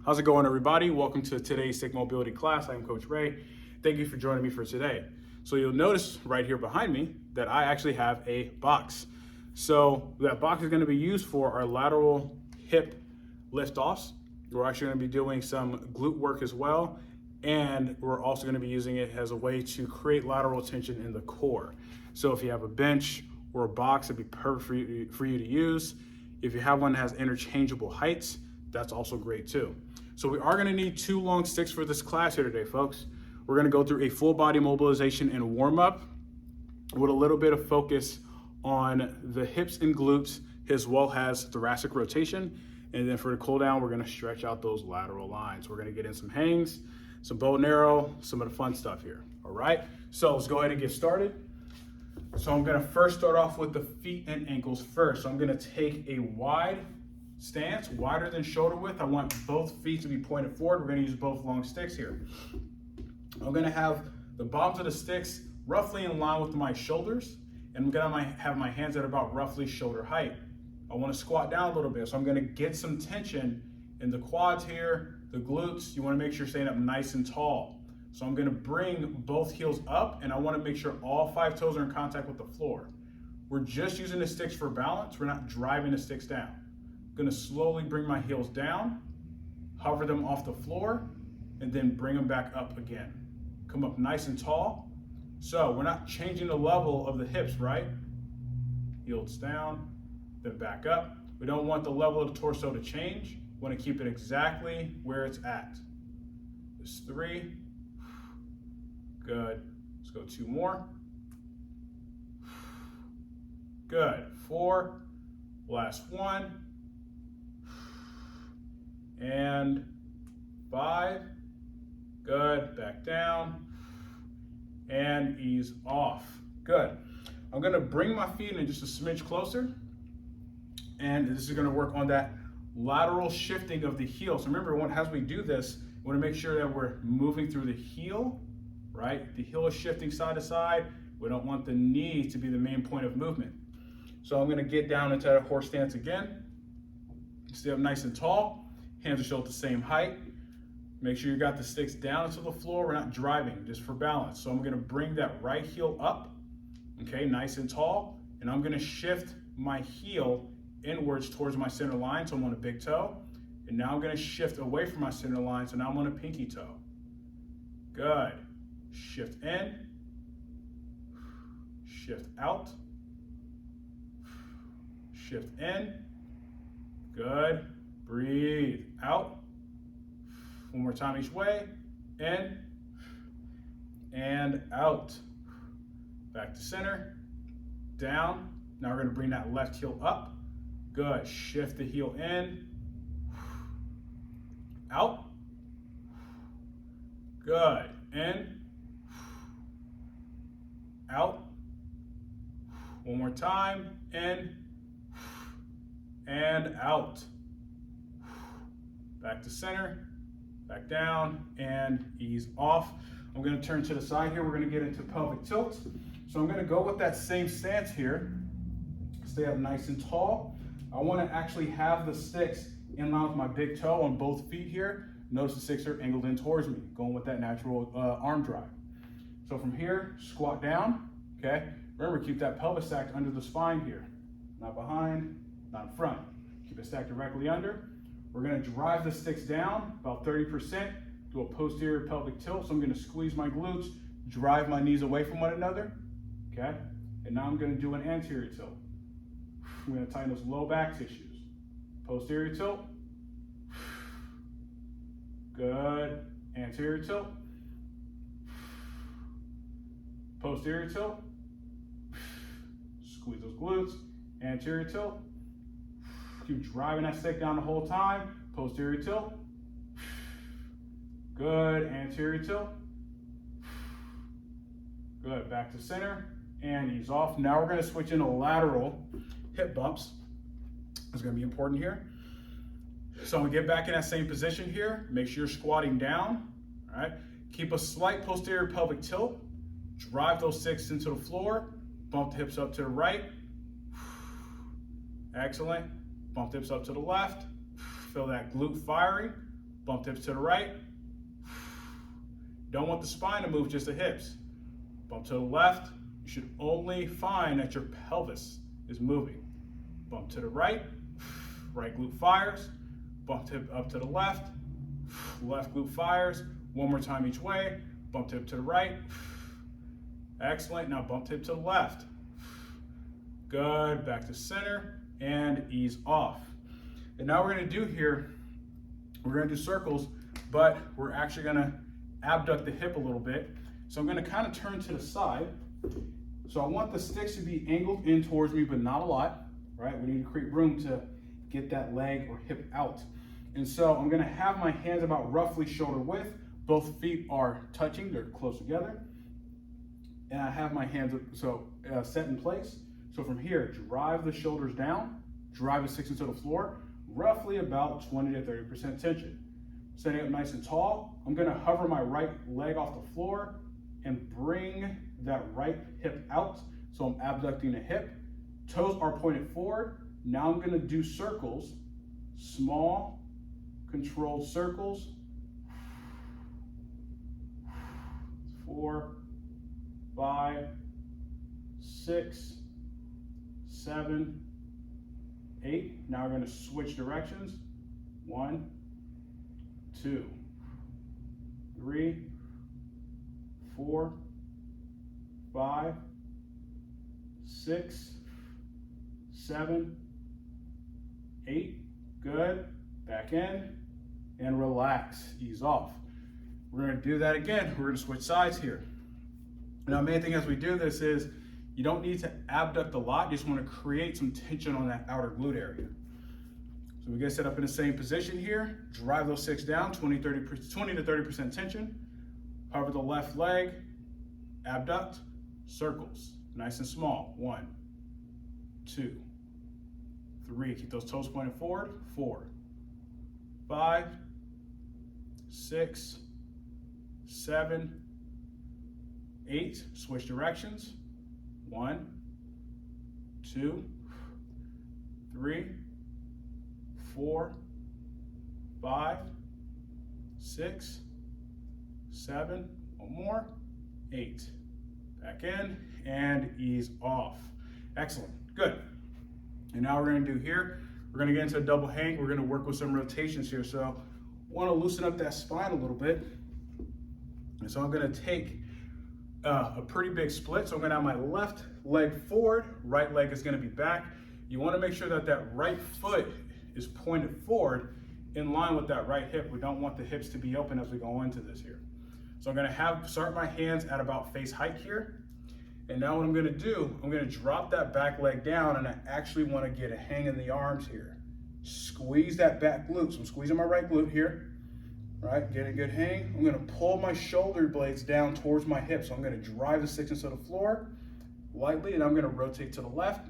How's it going, everybody? Welcome to today's Stick Mobility class. I'm Coach Ray. Thank you for joining me for today. So you'll notice right here behind me that I actually have a box. So that box is going to be used for our lateral hip liftoffs. We're actually going to be doing some glute work as well. And we're also going to be using it as a way to create lateral tension in the core. So if you have a bench or a box, it'd be perfect for you to use. If you have one that has interchangeable heights, that's also great too. So we are gonna need 2 long sticks for this class here today, folks. We're gonna go through a full body mobilization and warm up with a little bit of focus on the hips and glutes, as well as thoracic rotation. And then for the cool down, we're gonna stretch out those lateral lines. We're gonna get in some hangs, some bow and arrow, some of the fun stuff here, all right? So let's go ahead and get started. So I'm gonna first start off with the feet and ankles first. So I'm gonna take a wide stance, wider than shoulder width. I want both feet to be pointed forward. We're gonna use both long sticks here. I'm gonna have the bottoms of the sticks roughly in line with my shoulders, and I'm gonna have my hands at about roughly shoulder height. I wanna squat down a little bit, so I'm gonna get some tension in the quads here, the glutes. You wanna make sure you're staying up nice and tall. So I'm gonna bring both heels up, and I wanna make sure all 5 toes are in contact with the floor. We're just using the sticks for balance. We're not driving the sticks down. I'm gonna slowly bring my heels down, hover them off the floor, and then bring them back up again. Come up nice and tall. So we're not changing the level of the hips, right? Heels down, then back up. We don't want the level of the torso to change. We wanna keep it exactly where it's at. There's 3. Good. Let's go 2 more. Good. 4. Last 1. And 5. Good. Back down. And ease off. Good. I'm going to bring my feet in just a smidge closer. And this is going to work on that lateral shifting of the heel. So remember, as we do this, we want to make sure that we're moving through the heel, right? The heel is shifting side to side. We don't want the knee to be the main point of movement. So I'm going to get down into that horse stance again. Stay up nice and tall. Hands are still at the same height. Make sure you got the sticks down to the floor. We're not driving, just for balance. So I'm going to bring that right heel up, okay, nice and tall. And I'm going to shift my heel inwards towards my center line. So I'm on a big toe. And now I'm going to shift away from my center line. So now I'm on a pinky toe. Good. Shift in. Shift out. Shift in. Good. Breathe out. One more time each way. In and out. Back to center. Down. Now we're going to bring that left heel up. Good. Shift the heel in. Out. Good. In. Out. One more time. In and out. Back to center, back down, and ease off. I'm gonna turn to the side here. We're gonna get into pelvic tilt. So I'm gonna go with that same stance here. Stay up nice and tall. I wanna actually have the sticks in line with my big toe on both feet here. Notice the sticks are angled in towards me, going with that natural arm drive. So from here, squat down, okay? Remember, keep that pelvis stacked under the spine here. Not behind, not in front. Keep it stacked directly under. We're gonna drive the sticks down about 30%, do a posterior pelvic tilt. So I'm gonna squeeze my glutes, drive my knees away from one another, okay? And now I'm gonna do an anterior tilt. I'm gonna tighten those low back tissues. Posterior tilt. Good. Anterior tilt. Posterior tilt. Squeeze those glutes. Anterior tilt. Keep driving that stick down the whole time. Posterior tilt. Good. Anterior tilt. Good. Back to center and ease off. Now we're going to switch into lateral hip bumps. It's going to be important here. So I'm going to get back in that same position here. Make sure you're squatting down. All right. Keep a slight posterior pelvic tilt. Drive those sticks into the floor. Bump the hips up to the right. Excellent. Bump the hips up to the left. Feel that glute firing. Bump hips to the right. Don't want the spine to move, just the hips. Bump to the left. You should only find that your pelvis is moving. Bump to the right. Right glute fires. Bump hip up to the left. Left glute fires. One more time each way. Bump hip to the right. Excellent. Now bump hip to the left. Good. Back to center and ease off. And now we're going to do here, we're going to do circles, but we're actually going to abduct the hip a little bit. So I'm going to kind of turn to the side. So I want the sticks to be angled in towards me, but not a lot, right? We need to create room to get that leg or hip out. And so I'm going to have my hands about roughly shoulder width. Both feet are touching, they're close together. And I have my hands set in place. So from here, drive the shoulders down, drive the sticks into the floor, roughly about 20 to 30% tension. Setting up nice and tall, I'm gonna hover my right leg off the floor and bring that right hip out. So I'm abducting the hip. Toes are pointed forward. Now I'm gonna do circles, small, controlled circles. 4, 5, 6, 7, 8. Now we're going to switch directions. 1, 2, 3, 4, 5, 6, 7, 8. Good. Back in and relax. Ease off. We're going to do that again. We're going to switch sides here. Now, the main thing as we do this is you don't need to abduct a lot. You just want to create some tension on that outer glute area. So we get set up in the same position here. Drive those sticks down, 20 to 30% tension. Hover the left leg, abduct, circles, nice and small. 1, 2, 3. Keep those toes pointed forward. 4, 5, 6, 7, 8. Switch directions. 1, 2, 3, 4, 5, 6, 7. One more. 8. Back in and ease off. Excellent. Good. And now we're going to do here, we're going to get into a double hang. We're going to work with some rotations here. So I want to loosen up that spine a little bit. And so I'm going to take a pretty big split. So I'm going to have my left leg forward, right leg is going to be back. You want to make sure that that right foot is pointed forward in line with that right hip. We don't want the hips to be open as we go into this here. So I'm going to start my hands at about face height here. And now what I'm going to do, I'm going to drop that back leg down, and I actually want to get a hang in the arms here. Squeeze that back glute. So I'm squeezing my right glute here. Right, get a good hang. I'm going to pull my shoulder blades down towards my hips. So I'm going to drive the sticks into the floor lightly, and I'm going to rotate to the left,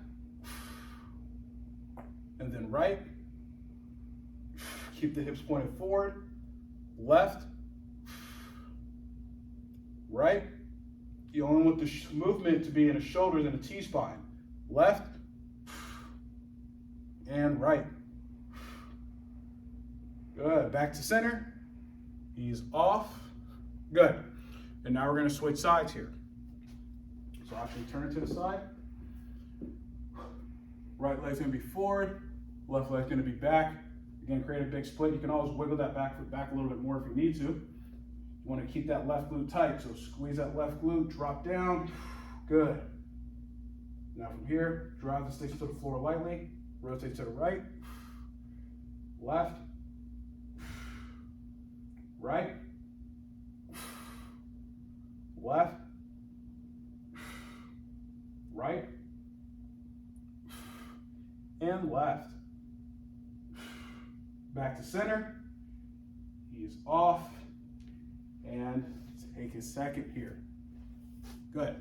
and then right. Keep the hips pointed forward. Left, right. You only want the movement to be in the shoulders and the T-spine. Left and right. Good. Back to center. Ease off. Good. And now we're going to switch sides here. So actually turn it to the side. Right leg's going to be forward. Left leg's going to be back. Again, create a big split. You can always wiggle that back foot back a little bit more if you need to. You want to keep that left glute tight. So squeeze that left glute, drop down. Good. Now from here, drive the sticks to the floor lightly. Rotate to the right. Left. Right, left, right, and left. Back to center, ease off, and take a second here. Good.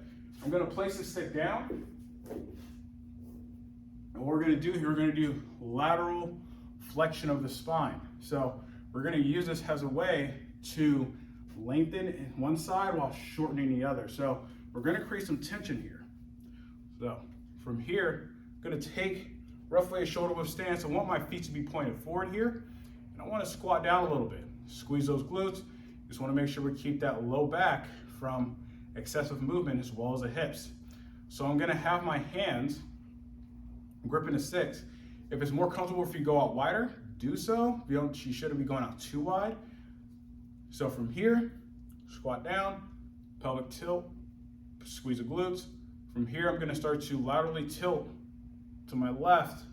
I'm going to place the stick down. And what we're going to do here, we're going to do lateral flexion of the spine. So we're going to use this as a way to lengthen one side while shortening the other. So we're going to create some tension here. So from here, I'm going to take roughly a shoulder width stance. I want my feet to be pointed forward here. And I want to squat down a little bit. Squeeze those glutes. Just want to make sure we keep that low back from excessive movement as well as the hips. So I'm gonna have my hands gripping the sticks. If it's more comfortable if you go out wider, do so. You shouldn't be going out too wide. So from here, squat down, pelvic tilt, squeeze the glutes. From here, I'm gonna start to laterally tilt to my left,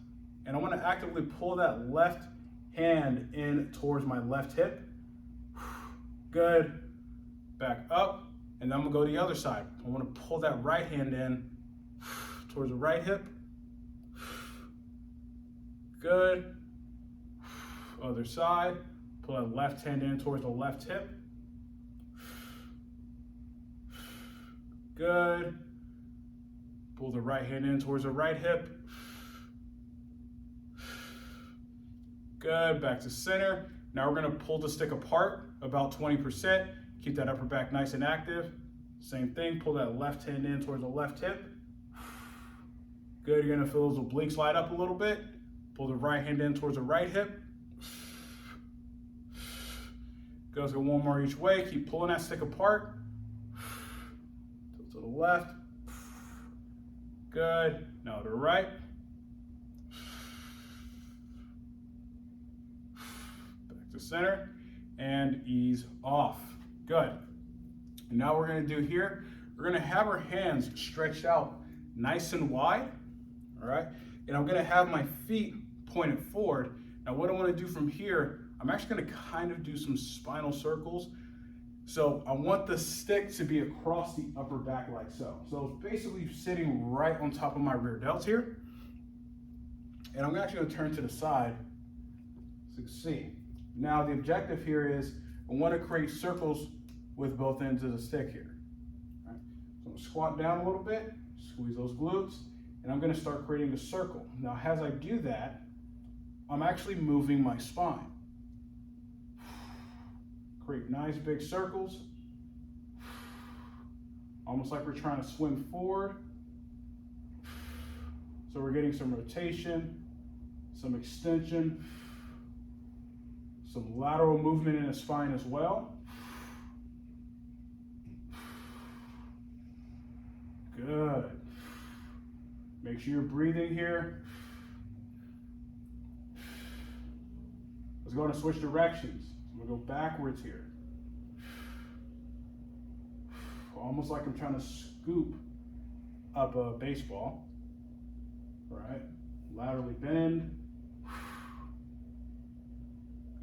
and I wanna actively pull that left hand in towards my left hip. Good. Back up, and then I'm gonna go to the other side. I wanna pull that right hand in towards the right hip. Good. Other side. Pull that left hand in towards the left hip. Good. Pull the right hand in towards the right hip. Good. Back to center. Now we're going to pull the stick apart about 20%. Keep that upper back nice and active. Same thing. Pull that left hand in towards the left hip. Good. You're going to feel those obliques light up a little bit. Pull the right hand in towards the right hip. Go one more each way. Keep pulling that stick apart. Tilt to the left. Good. Now to the right. Back to center. And ease off. Good. And now we're going to do here, we're going to have our hands stretched out nice and wide. All right. And I'm going to have my feet pointed forward. Now what I want to do from here, I'm actually going to kind of do some spinal circles. So I want the stick to be across the upper back like so. So it's basically sitting right on top of my rear delts here. And I'm actually going to turn to the side so you can see. Now the objective here is I want to create circles with both ends of the stick here. All right. So I'm going to squat down a little bit, squeeze those glutes, and I'm going to start creating a circle. Now as I do that, I'm actually moving my spine. Create nice big circles. Almost like we're trying to swim forward. So we're getting some rotation, some extension, some lateral movement in the spine as well. Good. Make sure you're breathing here. Let's go and switch directions. I'm gonna go backwards here. Almost like I'm trying to scoop up a baseball. All right, laterally bend.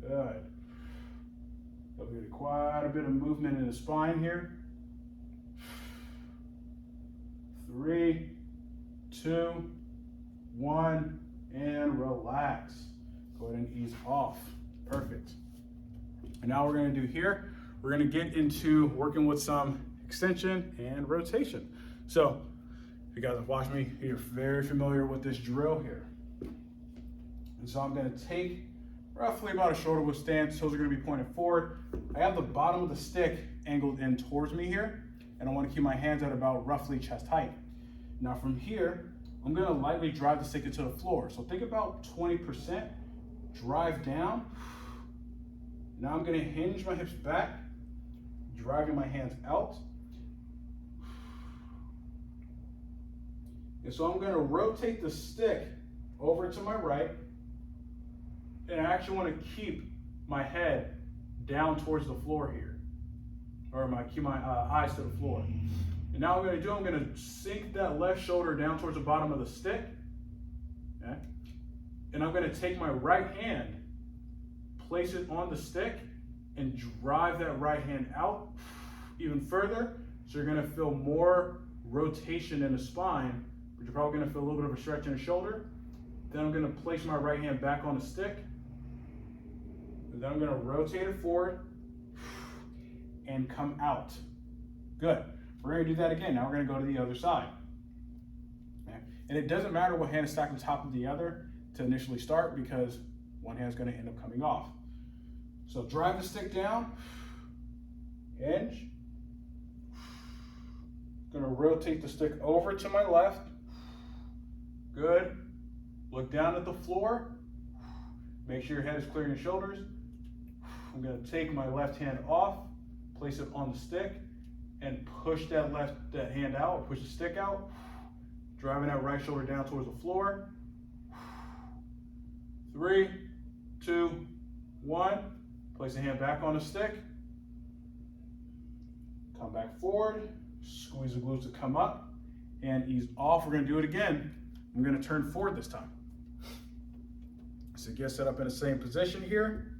Good. There'll be quite a bit of movement in the spine here. 3, 2, 1, and relax. Go ahead and ease off. Perfect. And now we're going to do here, we're going to get into working with some extension and rotation. So if you guys have watched me, you're very familiar with this drill here. And so I'm going to take roughly about a shoulder width stance. Toes are going to be pointed forward. I have the bottom of the stick angled in towards me here, and I want to keep my hands at about roughly chest height. Now from here, I'm going to lightly drive the stick into the floor. So think about 20%, drive down. Now I'm going to hinge my hips back, driving my hands out. And so I'm going to rotate the stick over to my right. And I actually want to keep my head down towards the floor here. Or keep my eyes to the floor. And now what I'm going to sink that left shoulder down towards the bottom of the stick. Okay? And I'm going to take my right hand, place it on the stick, and drive that right hand out even further. So you're going to feel more rotation in the spine, but you're probably going to feel a little bit of a stretch in the shoulder. Then I'm going to place my right hand back on the stick. And then I'm going to rotate it forward and come out. Good. We're going to do that again. Now we're going to go to the other side. Okay. And it doesn't matter what hand is stacked on top of the other to initially start, because one hand is going to end up coming off. So drive the stick down, hinge. Going to rotate the stick over to my left. Good. Look down at the floor. Make sure your head is clear in your shoulders. I'm gonna take my left hand off, place it on the stick, and push that hand out, push the stick out, driving that right shoulder down towards the floor. 3, 2, 1. Place the hand back on the stick. Come back forward, squeeze the glutes to come up, and ease off. We're gonna do it again. I'm gonna turn forward this time. So get set up in the same position here.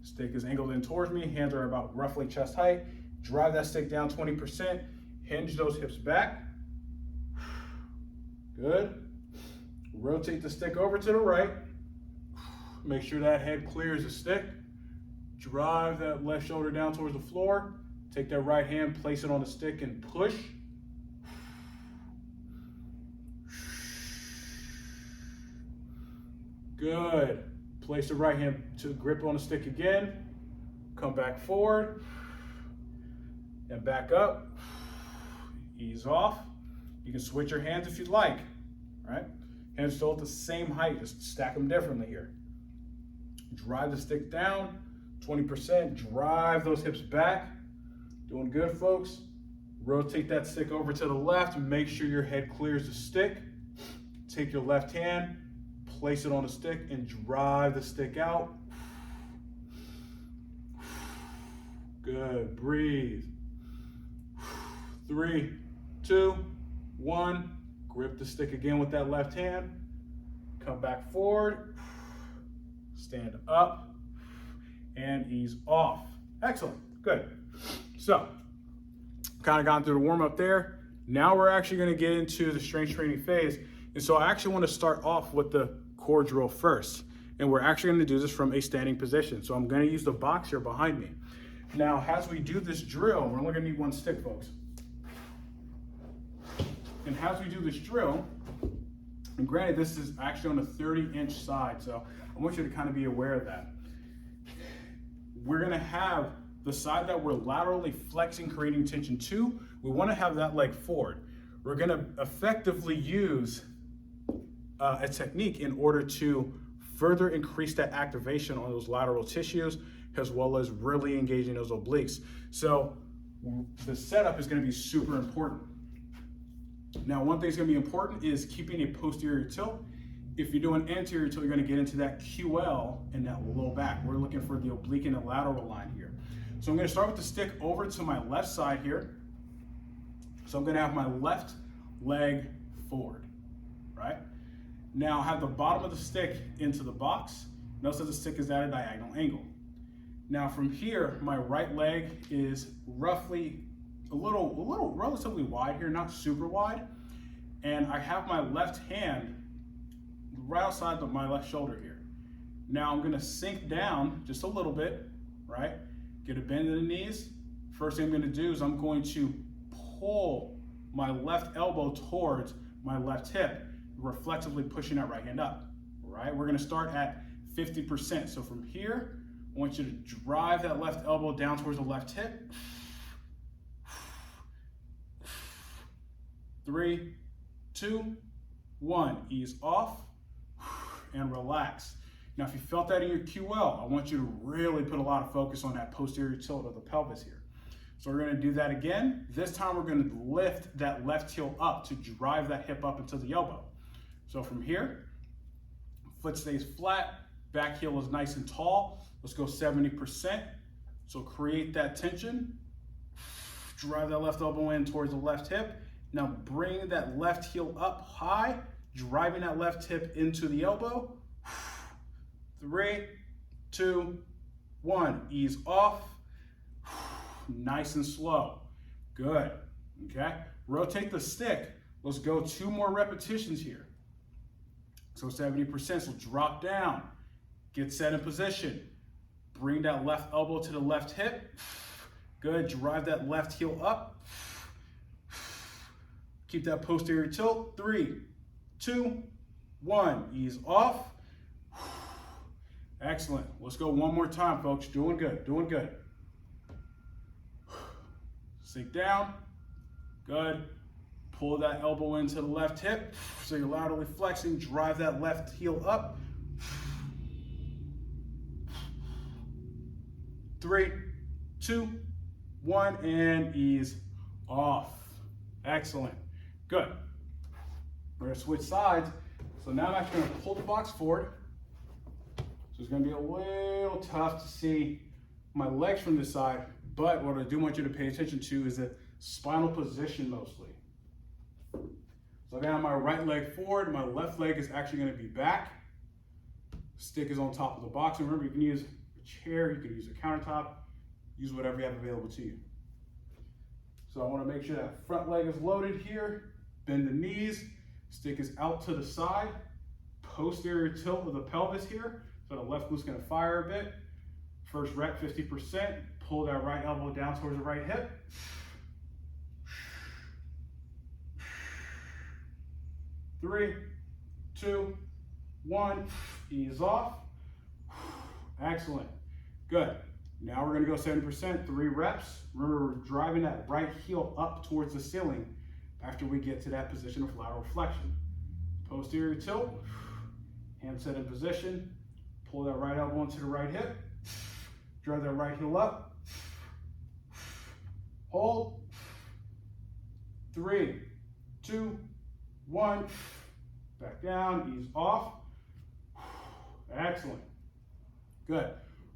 Stick is angled in towards me, hands are about roughly chest height. Drive that stick down 20%, hinge those hips back. Good. Rotate the stick over to the right. Make sure that head clears the stick. Drive that left shoulder down towards the floor. Take that right hand, place it on the stick and push. Good. Place the right hand to grip on the stick again. Come back forward and back up. Ease off. You can switch your hands if you'd like. All right? Hands still at the same height, just stack them differently here. Drive the stick down 20%. Drive those hips back. Doing good, folks. Rotate that stick over to the left and make sure your head clears the stick. Take your left hand, place it on the stick and drive the stick out. Good, breathe. 3, 2, 1. Grip the stick again with that left hand. Come back forward. Stand up and ease off. Excellent, good. So, kind of gone through the warm up there. Now we're actually gonna get into the strength training phase. And so I actually wanna start off with the core drill first. And we're actually gonna do this from a standing position. So I'm gonna use the box here behind me. Now, as we do this drill, we're only gonna need one stick, folks. And as we do this drill, and granted, this is actually on a 30-inch side, so I want you to kind of be aware of that. We're gonna have the side that we're laterally flexing, creating tension to, we wanna have that leg forward. We're gonna effectively use a technique in order to further increase that activation on those lateral tissues, as well as really engaging those obliques. So the setup is gonna be super important. Now, one thing that's gonna be important is keeping a posterior tilt. If you're doing anterior tilt, you're gonna get into that QL and that low back. We're looking for the oblique and the lateral line here. So I'm gonna start with the stick over to my left side here. So I'm gonna have my left leg forward, right? Now have the bottom of the stick into the box. Notice that the stick is at a diagonal angle. Now from here, my right leg is roughly a little relatively wide here, not super wide. And I have my left hand right outside of my left shoulder here. Now I'm gonna sink down just a little bit, right? Get a bend in the knees. First thing I'm gonna do is I'm going to pull my left elbow towards my left hip, reflexively pushing that right hand up, right? We're gonna start at 50%. So from here, I want you to drive that left elbow down towards the left hip. 3, 2, 1. Ease off and relax. Now, if you felt that in your QL, I want you to really put a lot of focus on that posterior tilt of the pelvis here. So we're gonna do that again. This time we're gonna lift that left heel up to drive that hip up into the elbow. So from here, foot stays flat, back heel is nice and tall. Let's go 70%. So create that tension. Drive that left elbow in towards the left hip. Now bring that left heel up high, driving that left hip into the elbow. 3, 2, 1. Ease off. Nice and slow. Good. Okay. Rotate the stick. Let's go 2 more repetitions here. So 70%. So drop down. Get set in position. Bring that left elbow to the left hip. Good. Drive that left heel up. Keep that posterior tilt. 3, 2, 1. Ease off. Excellent. Let's go one more time, folks. Doing good, doing good. Sink down. Good. Pull that elbow into the left hip. So you're laterally flexing. Drive that left heel up. 3, 2, 1, and ease off. Excellent. Good. We're gonna switch sides. So now I'm actually gonna pull the box forward. So it's gonna be a little tough to see my legs from this side, but what I do want you to pay attention to is the spinal position mostly. So I got my right leg forward, my left leg is actually gonna be back. Stick is on top of the box. And remember, you can use a chair, you can use a countertop, use whatever you have available to you. So I wanna make sure that front leg is loaded here, bend the knees, stick is out to the side, posterior tilt of the pelvis here, so the left glute's gonna fire a bit. First rep, 50%, pull that right elbow down towards the right hip. Three, 2, 1, ease off. Excellent, good. Now we're gonna go 70%, 3 reps. Remember, we're driving that right heel up towards the ceiling after we get to that position of lateral flexion. Posterior tilt, hand set in position, pull that right elbow into the right hip, drive that right heel up, hold, 3, 2, 1, back down, ease off. Excellent, good.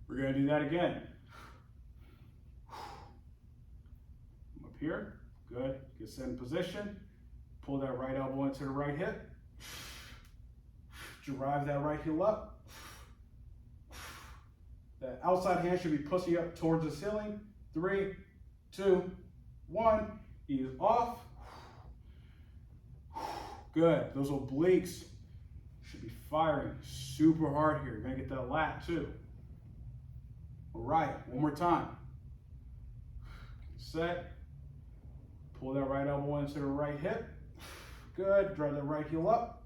We're gonna do that again. Come up here, good. Get set in position, pull that right elbow into the right hip, drive that right heel up. That outside hand should be pushing up towards the ceiling. 3, 2, 1, ease off. Good, those obliques should be firing super hard here. You're gonna get that lat too. All right, one more time. Set, pull that right elbow into the right hip. Good, drive that right heel up.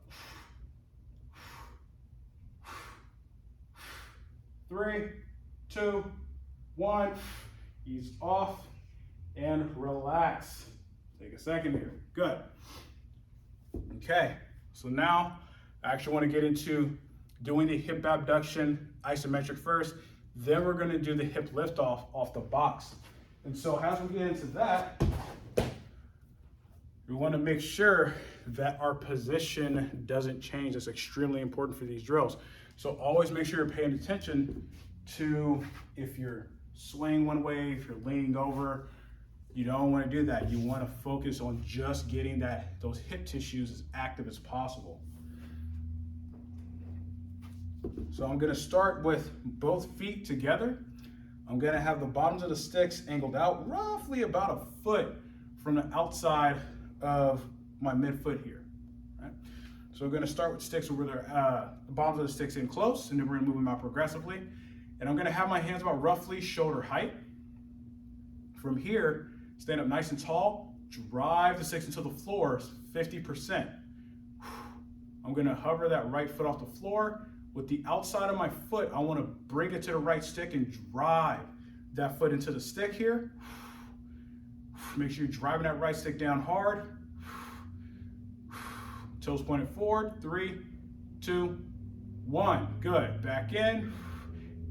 3, 2, 1, ease off and relax. Take a second here, good. Okay, so now I actually want to get into doing the hip abduction isometric first, then we're going to do the hip lift off the box. And so as we get into that, we want to make sure that our position doesn't change. That's extremely important for these drills. So always make sure you're paying attention to if you're swaying one way, if you're leaning over. You don't want to do that. You want to focus on just getting those hip tissues as active as possible. So I'm going to start with both feet together. I'm going to have the bottoms of the sticks angled out roughly about a foot from the outside of my midfoot here. Right? So we're going to start with sticks where the bottoms of the sticks in close, and then we're going to move them out progressively. And I'm going to have my hands about roughly shoulder height. From here, stand up nice and tall, drive the sticks into the floor, 50%. I'm going to hover that right foot off the floor. With the outside of my foot, I want to bring it to the right stick and drive that foot into the stick here. Make sure you're driving that right stick down hard. Toes pointed forward, 3, 2, 1. Good, back in,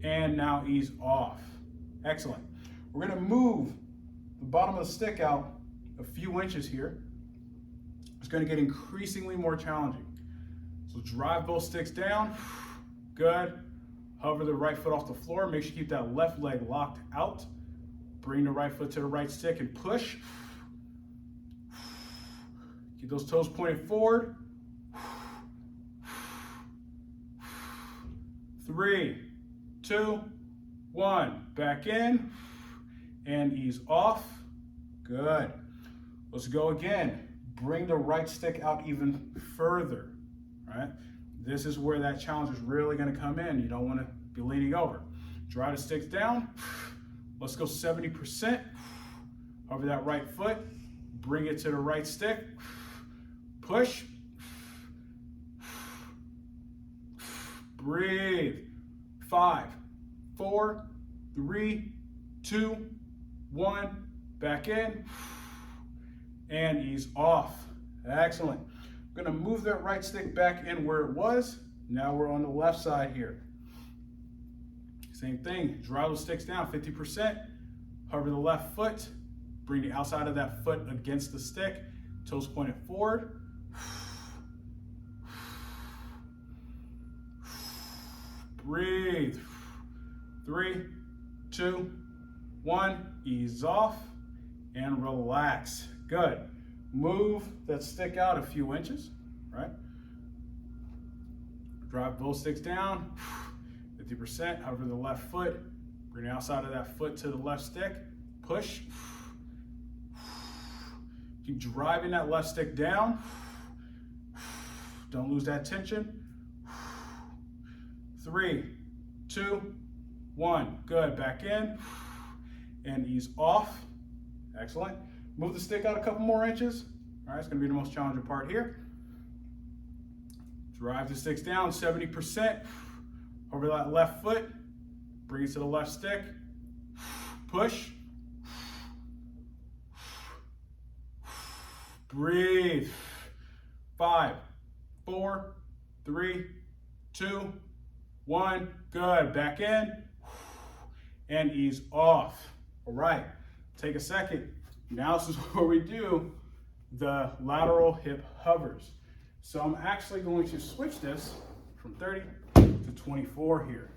and now ease off. Excellent. We're gonna move the bottom of the stick out a few inches here. It's gonna get increasingly more challenging. So drive both sticks down, good. Hover the right foot off the floor, make sure you keep that left leg locked out. Bring the right foot to the right stick and push. Keep those toes pointed forward. 3, 2, 1. Back in and ease off. Good. Let's go again. Bring the right stick out even further. Right? This is where that challenge is really going to come in. You don't want to be leaning over. Drive the sticks down. Let's go 70%. Over that right foot. Bring it to the right stick. Push. Breathe. 5, 4, 3, 2, 1. Back in. And ease off. Excellent. We're going to move that right stick back in where it was. Now we're on the left side here. Same thing, drive those sticks down 50%, hover the left foot, bring the outside of that foot against the stick, toes pointed forward. Breathe. 3, 2, 1, ease off and relax. Good. Move that stick out a few inches, right? Drive both sticks down, 50%, hover the left foot, bring the outside of that foot to the left stick, push. Keep driving that left stick down. Don't lose that tension. 3, 2, 1. Good. Back in and ease off. Excellent. Move the stick out a couple more inches. All right, it's going to be the most challenging part here. Drive the sticks down 70%. Over that left foot. Bring it to the left stick. Push. Breathe. 5, 4, 3, 2, 1. Good. Back in and ease off. All right. Take a second. Now this is where we do the lateral hip hovers. So I'm actually going to switch this from 30 to 24 here.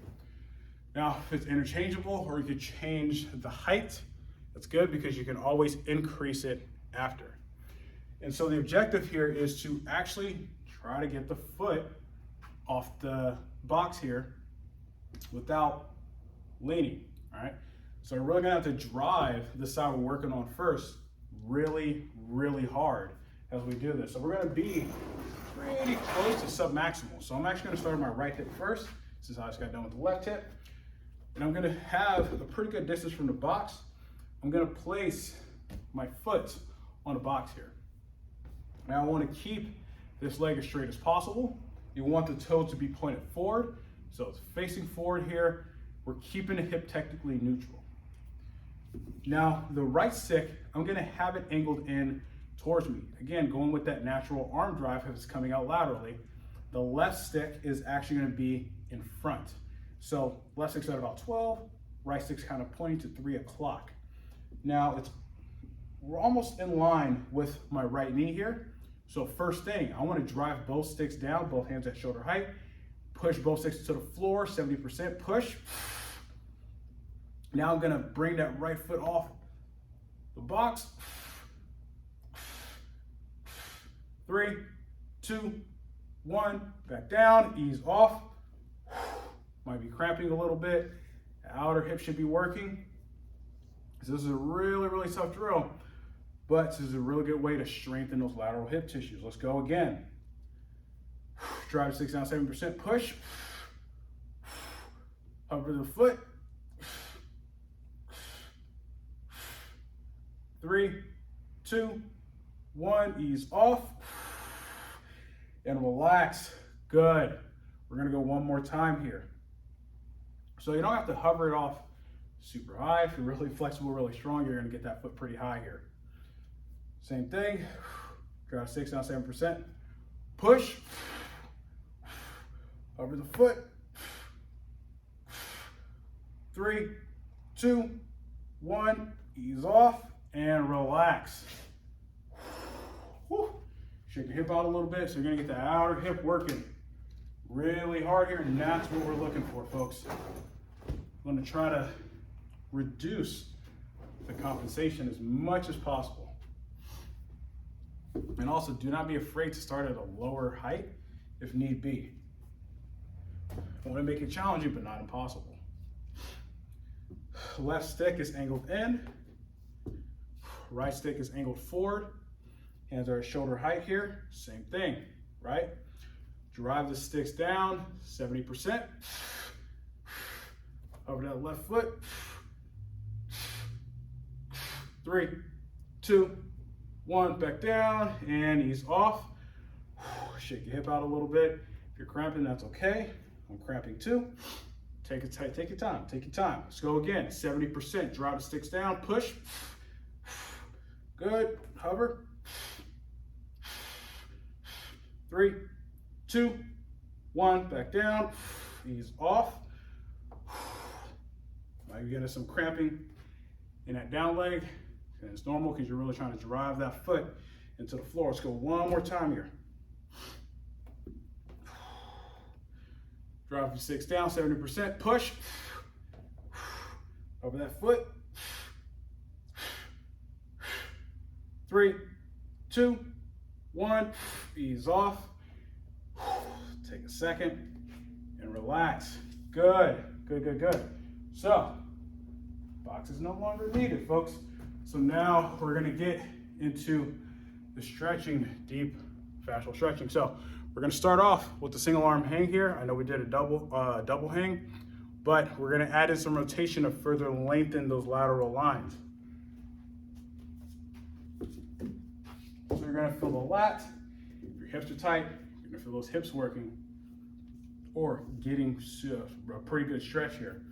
Now, if it's interchangeable or you could change the height, that's good because you can always increase it after. And so the objective here is to actually try to get the foot off the box here without leaning, all right? So we're really gonna have to drive the side we're working on first really, really hard as we do this. So we're gonna be pretty close to submaximal. So I'm actually gonna start with my right hip first. This is how I just got done with the left hip. And I'm gonna have a pretty good distance from the box. I'm gonna place my foot on the box here. Now I wanna keep this leg as straight as possible. You want the toes to be pointed forward. So it's facing forward here. We're keeping the hip technically neutral. Now the right stick, I'm gonna have it angled in towards me. Again, going with that natural arm drive if it's coming out laterally. The left stick is actually gonna be in front. So left stick's at about 12, right stick's kind of pointing to 3 o'clock. Now we're almost in line with my right knee here. So first thing, I wanna drive both sticks down, both hands at shoulder height, push both sticks to the floor, 70% push. Now I'm gonna bring that right foot off the box. 3, 2, 1, back down, ease off. Might be cramping a little bit. The outer hip should be working. So this is a really, really tough drill, but this is a really good way to strengthen those lateral hip tissues. Let's go again. Drive the sticks down 7%, push. Hover the foot. 3, 2, 1, ease off. And relax. Good. We're gonna go one more time here. So you don't have to hover it off super high. If you're really flexible, really strong, you're gonna get that foot pretty high here. Same thing. Drive 6 down 7%. Push. Over the foot. 3, 2, 1. Ease off and relax. Whew. Shake your hip out a little bit, so you're gonna get the outer hip working really hard here, and that's what we're looking for, folks. I'm gonna try to reduce the compensation as much as possible. And also, do not be afraid to start at a lower height if need be. I wanna make it challenging, but not impossible. Left stick is angled in. Right stick is angled forward. Hands are at shoulder height here. Same thing, right? Drive the sticks down, 70%. Over that left foot. 3, 2, 1, back down, and ease off. Shake your hip out a little bit. If you're cramping, that's okay. I'm cramping too. Take your time, take your time. Let's go again, 70%. Drive the sticks down, push. Good, hover. 3, 2, 1, back down, ease off. Now you're getting some cramping in that down leg, and it's normal because you're really trying to drive that foot into the floor. Let's go one more time here. Drive your 6 down, 70%, push. Over that foot. 3, 2, 1, ease off. Take a second and relax. Good, good, good, good. So, box is no longer needed, folks. So now we're gonna get into the stretching, deep fascial stretching. So we're gonna start off with the single arm hang here. I know we did a double hang, but we're gonna add in some rotation to further lengthen those lateral lines. So you're gonna feel the lat. If your hips are tight, you're gonna feel those hips working or getting a pretty good stretch here.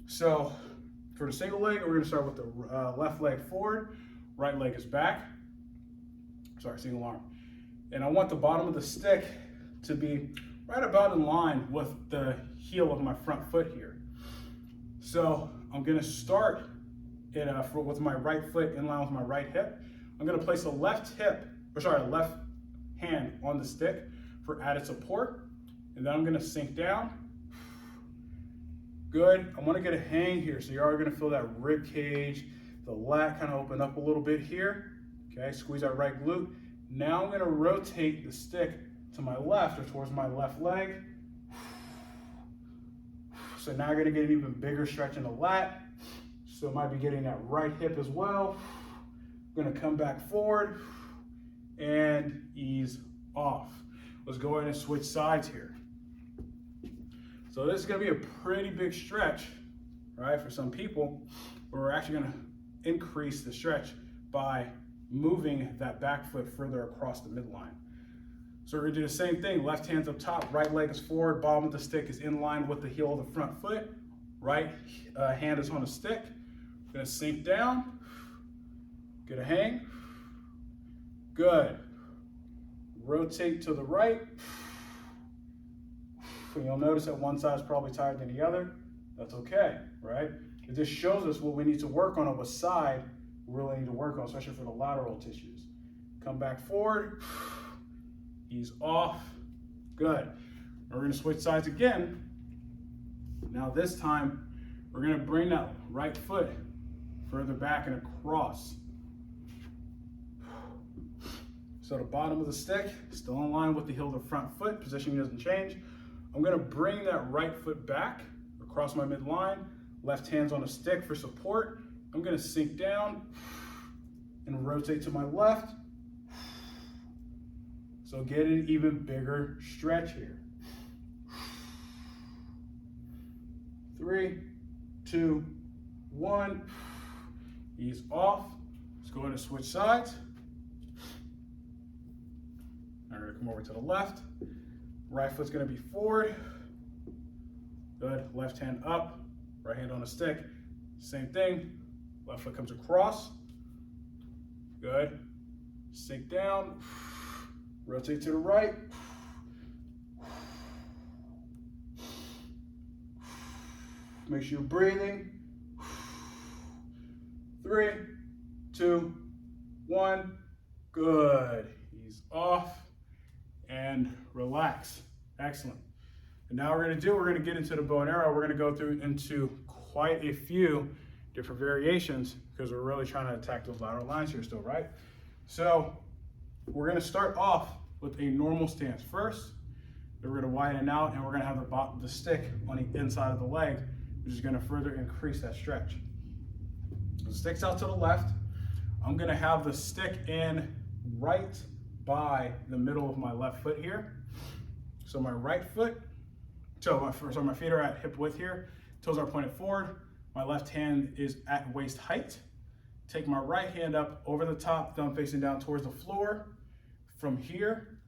So for the single leg, we're gonna start with the left leg forward, right leg is back. Sorry, single arm. And I want the bottom of the stick to be right about in line with the heel of my front foot here. So I'm gonna start it with my right foot in line with my right hip. I'm gonna place the left hand on the stick for added support. And then I'm gonna sink down. Good, I wanna get a hang here. So you're already gonna feel that rib cage, the lat kind of open up a little bit here. Okay, squeeze that right glute. Now I'm gonna rotate the stick to my left or towards my left leg. So now you're gonna get an even bigger stretch in the lat. So I might be getting that right hip as well. I'm gonna come back forward and ease off. Let's go ahead and switch sides here. So this is gonna be a pretty big stretch, right, for some people, but we're actually gonna increase the stretch by moving that back foot further across the midline. So we're gonna do the same thing. Left hand's up top, right leg is forward, bottom of the stick is in line with the heel of the front foot. Right hand is on the stick. Gonna sink down, get a hang. Good. Rotate to the right. And you'll notice that one side is probably tighter than the other. That's okay, right? It just shows us what we need to work on what side we really need to work on, especially for the lateral tissues. Come back forward, ease off, good. We're gonna switch sides again. Now this time, we're gonna bring that right foot further back and across. So the bottom of the stick, still in line with the heel of the front foot, positioning doesn't change. I'm gonna bring that right foot back across my midline, left hand's on a stick for support. I'm gonna sink down and rotate to my left. So get an even bigger stretch here. 3, 2, 1, ease off. Let's go ahead and switch sides. Now we're gonna come over to the left. Right foot's gonna be forward. Good, left hand up, right hand on a stick. Same thing, left foot comes across. Good, sink down, rotate to the right. Make sure you're breathing. 3, 2, 1, good. Ease off and relax. Excellent. And now we're gonna get into the bow and arrow. We're gonna go through into quite a few different variations because we're really trying to attack those lateral lines here still, right? So we're gonna start off with a normal stance first. Then we're gonna widen out and we're gonna have the stick on the inside of the leg, which is gonna further increase that stretch. So the stick's out to the left. I'm gonna have the stick in right by the middle of my left foot here. So my right foot, so my feet are at hip width here, toes are pointed forward, my left hand is at waist height. Take my right hand up over the top, thumb facing down towards the floor. From here,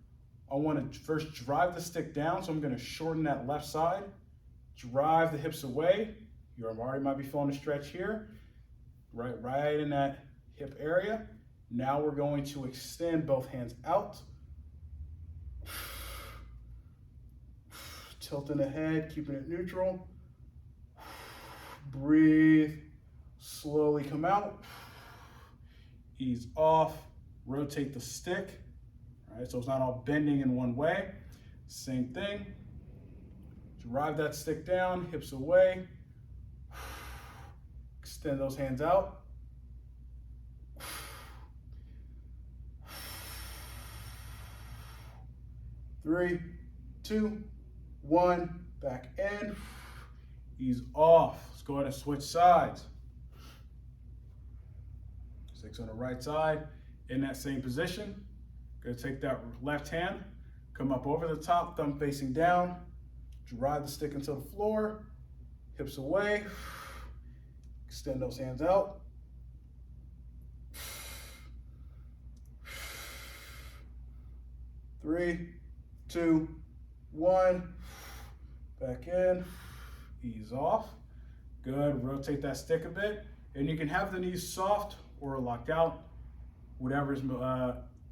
I want to first drive the stick down, so I'm going to shorten that left side, drive the hips away. You already might be feeling a stretch here, right in that hip area. Now we're going to extend both hands out. Tilting the head, keeping it neutral. breathe, slowly come out, ease off, rotate the stick, all right, so it's not all bending in one way. Same thing, drive that stick down, hips away, extend those hands out. 3, 2, 1, back in, ease off. Let's go ahead and switch sides. Sticks on the right side, in that same position. Gonna take that left hand, come up over the top, thumb facing down, drive the stick into the floor, hips away, extend those hands out. 3, 2, 1, back in, ease off. Good, rotate that stick a bit. And you can have the knees soft or locked out, whatever's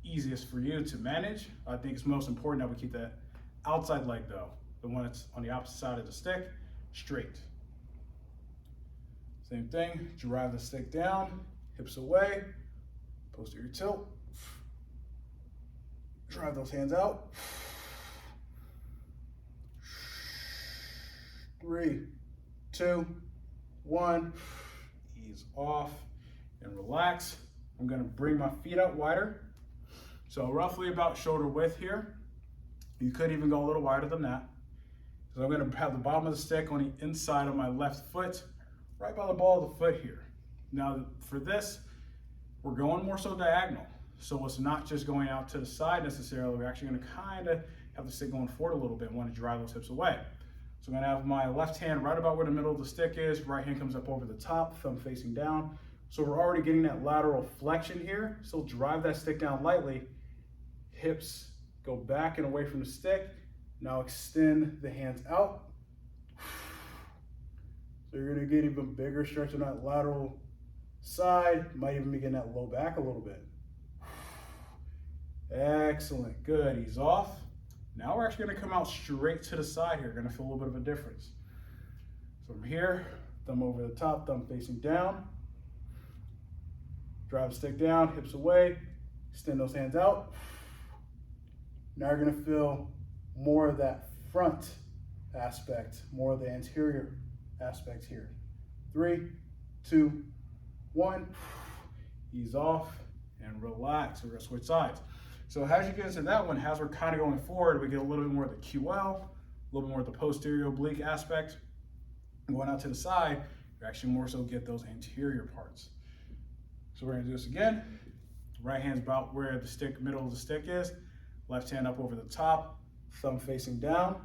easiest for you to manage. I think it's most important that we keep that outside leg though, the one that's on the opposite side of the stick, straight. Same thing, drive the stick down, hips away, posterior tilt. Drive those hands out. 3, 2, 1, ease off and relax. I'm gonna bring my feet out wider. So roughly about shoulder width here. You could even go a little wider than that. So I'm gonna have the bottom of the stick on the inside of my left foot, right by the ball of the foot here. Now for this, we're going more so diagonal. So it's not just going out to the side necessarily. We're actually gonna kind of have the stick going forward a little bit. Want to drive those hips away. So I'm gonna have my left hand right about where the middle of the stick is. Right hand comes up over the top, thumb facing down. So we're already getting that lateral flexion here. So drive that stick down lightly. Hips go back and away from the stick. Now extend the hands out. So you're gonna get even bigger stretch on that lateral side. Might even be getting that low back a little bit. Excellent, good, ease off. Now we're actually gonna come out straight to the side here. Gonna feel a little bit of a difference. So from here, thumb over the top, thumb facing down. Drive the stick down, hips away, extend those hands out. Now you're gonna feel more of that front aspect, more of the anterior aspect here. 3, 2, 1, ease off and relax. We're gonna switch sides. So as you get into that one, as we're kind of going forward, we get a little bit more of the QL, a little bit more of the posterior oblique aspect. Going out to the side, you actually more so get those anterior parts. So we're gonna do this again. Right hand's about where the stick, middle of the stick is. Left hand up over the top, thumb facing down.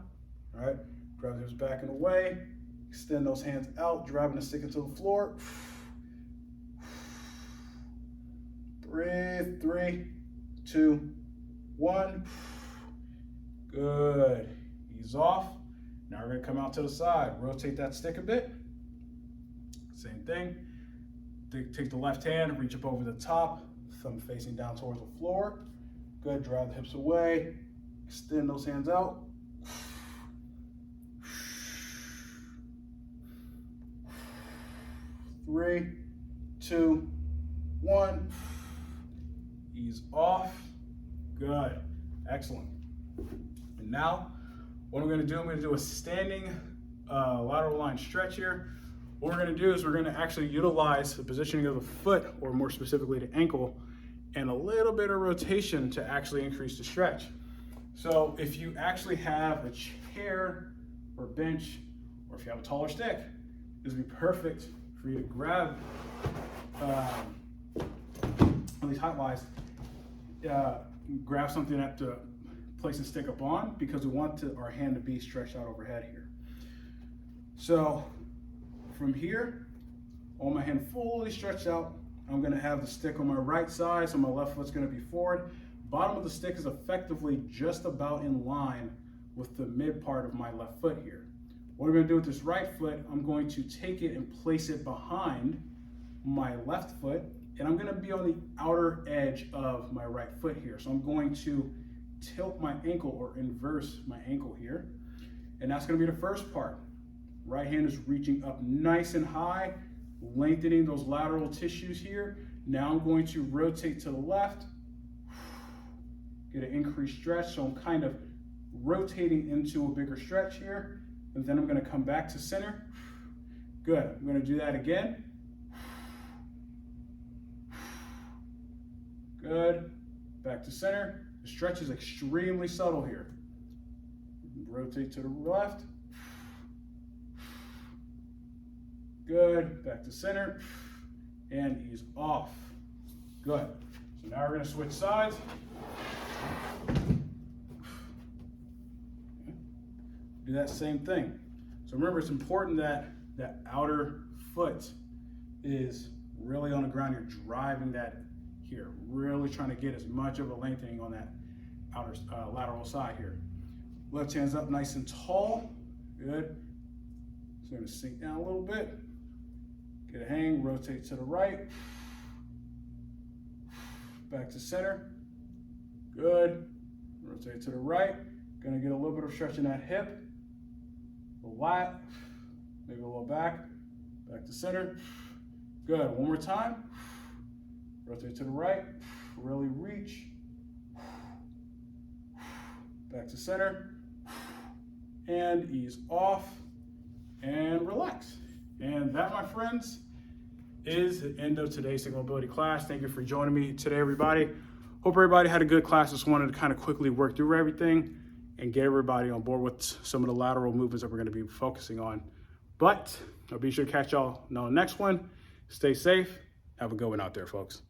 All right, drive the hips back and away. Extend those hands out, driving the stick into the floor. Breathe, 3, 2, 1. Good, ease off. Now we're gonna come out to the side, rotate that stick a bit. Same thing, take the left hand, reach up over the top, thumb facing down towards the floor. Good, drive the hips away, extend those hands out. 3, 2, 1. Ease off. Good. Excellent. And now, what I'm going to do, I'm going to do a standing lateral line stretch here. What we're going to do is we're going to actually utilize the positioning of the foot, or more specifically the ankle, and a little bit of rotation to actually increase the stretch. So if you actually have a chair or bench, or if you have a taller stick, this would be perfect for you to grab, at least height-wise, grab something to place and stick up on, because we want our hand to be stretched out overhead here. So from here, on my hand fully stretched out, I'm gonna have the stick on my right side, so my left foot's gonna be forward. Bottom of the stick is effectively just about in line with the mid part of my left foot here. What I'm gonna do with this right foot, I'm going to take it and place it behind my left foot, and I'm gonna be on the outer edge of my right foot here. So I'm going to tilt my ankle, or inverse my ankle here, and that's gonna be the first part. Right hand is reaching up nice and high, lengthening those lateral tissues here. Now I'm going to rotate to the left, get an increased stretch. So I'm kind of rotating into a bigger stretch here. And then I'm going to come back to center. Good. I'm going to do that again. Good. Back to center. The stretch is extremely subtle here. Rotate to the left. Good. Back to center. And ease off. Good. So now we're going to switch sides. Do that same thing. So remember, it's important that that outer foot is really on the ground. You're driving that here, really trying to get as much of a lengthening on that outer lateral side here. Left hand's up nice and tall. Good. So I'm going to sink down a little bit. Get a hang, rotate to the right. Back to center. Good. Rotate to the right. Going to get a little bit of stretch in that hip. A lat. Maybe a little back. Back to center. Good. One more time. Rotate to the right. Really reach. Back to center. And ease off. And relax. And that, my friends, is the end of today's Sigma Mobility class. Thank you for joining me today, everybody. Hope everybody had a good class. Just wanted to kind of quickly work through everything and get everybody on board with some of the lateral movements that we're going to be focusing on. But I'll be sure to catch y'all on the next one. Stay safe. Have a good one out there, folks.